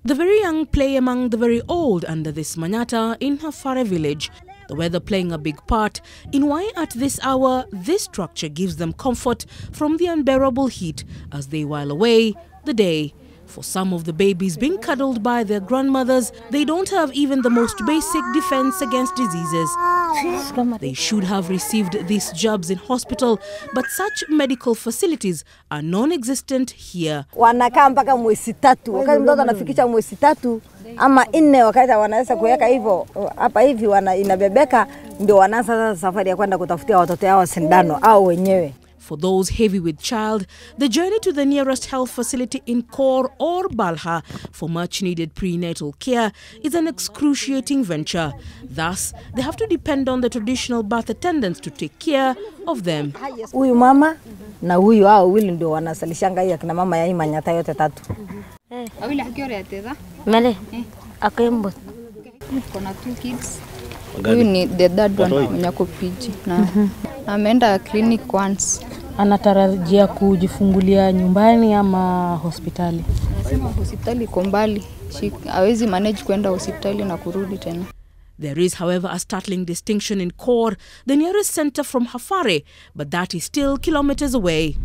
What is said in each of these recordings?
The very young play among the very old under this manyatta in Hafarey village. The weather playing a big part in why at this hour this structure gives them comfort from the unbearable heat as they while away the day. For some of the babies being cuddled by their grandmothers, they don't have even the most basic defense against diseases. They should have received these jabs in hospital, but such medical facilities are non-existent here. Wanakaa mpaka mwezi 3. Wakati mtoto anafikisha mwezi 3 ama 4, wakati wanaweza kuweka hivyo hapa hivi inabebeka, ndio wanaanza sasa safari ya kwenda kutafutia watoto wao sindano au wenyewe. For those heavy with child, the journey to the nearest health facility in Kor or Balha for much-needed prenatal care is an excruciating venture. Thus, they have to depend on the traditional birth attendants to take care of them. Huyu mama na huyu hao wili ndio wanasalishanga hiyo kina mama ya manyatta yote 3. Awili hakiore ateza? Mele. Akembo. Kuna 2 kids. Huyu ni the third one mnyako PG na ameenda clinic once. Anatarajia kujifungulia nyumbani ama hospitali? Anasema hospitali iko mbali. Hawezi manage kwenda hospitali na kurudi tena. There is, however, a startling distinction in Kor, the nearest center from Hafarey, but that is still kilometers away.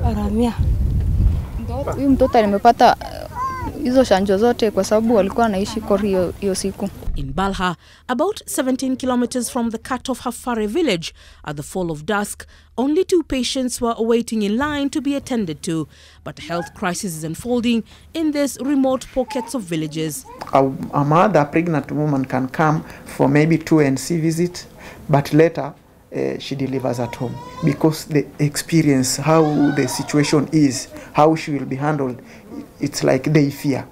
Aramia. Huyu mtoto nimepata hizo chanjo zote kwa sababu walikuwa wanaishi Kor hiyo siku. In Balha, about 17 kilometers from the cut-off Hafarey village, at the fall of dusk, only 2 patients were awaiting in line to be attended to. But a health crisis is unfolding in these remote pockets of villages. A mother, a pregnant woman can come for maybe 2 NC visit, but later she delivers at home because the experience, how the situation is, how she will be handled, it's like they fear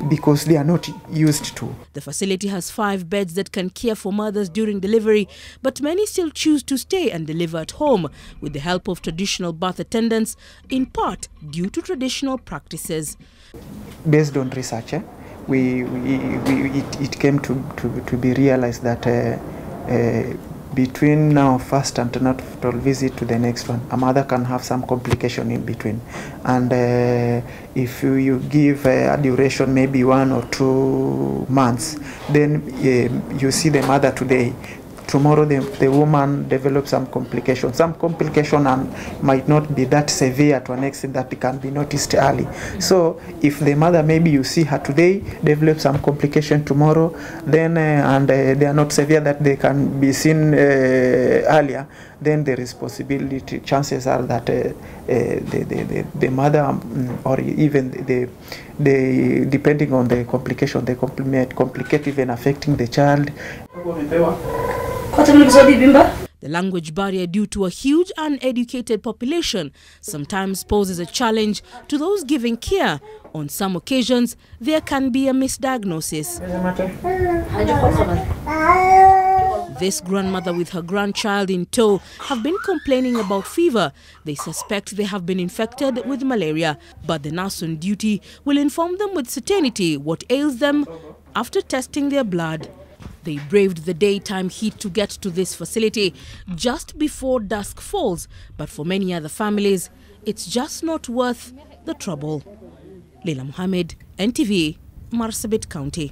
because they are not used to. The facility has 5 beds that can care for mothers during delivery, but many still choose to stay and deliver at home with the help of traditional birth attendants, in part due to traditional practices. Based on research, it came to be realized that between now first antenatal visit to the next one, a mother can have some complication in between, and if you give a duration maybe 1 or 2 months, then you see the mother today, tomorrow the woman develops some complication. Some complication might not be that severe to an extent that it can be noticed early. So if the mother, maybe you see her today, develop some complication tomorrow, then and they are not severe that they can be seen earlier, then there is possibility, chances are that the mother or even the depending on the complication, they complicate even affecting the child. The language barrier due to a huge uneducated population sometimes poses a challenge to those giving care. On some occasions, there can be a misdiagnosis. This grandmother with her grandchild in tow have been complaining about fever. They suspect they have been infected with malaria, but the nurse on duty will inform them with certainty what ails them after testing their blood. They braved the daytime heat to get to this facility just before dusk falls, but for many other families, it's just not worth the trouble. Leila Mohammed, NTV, Marsabit County.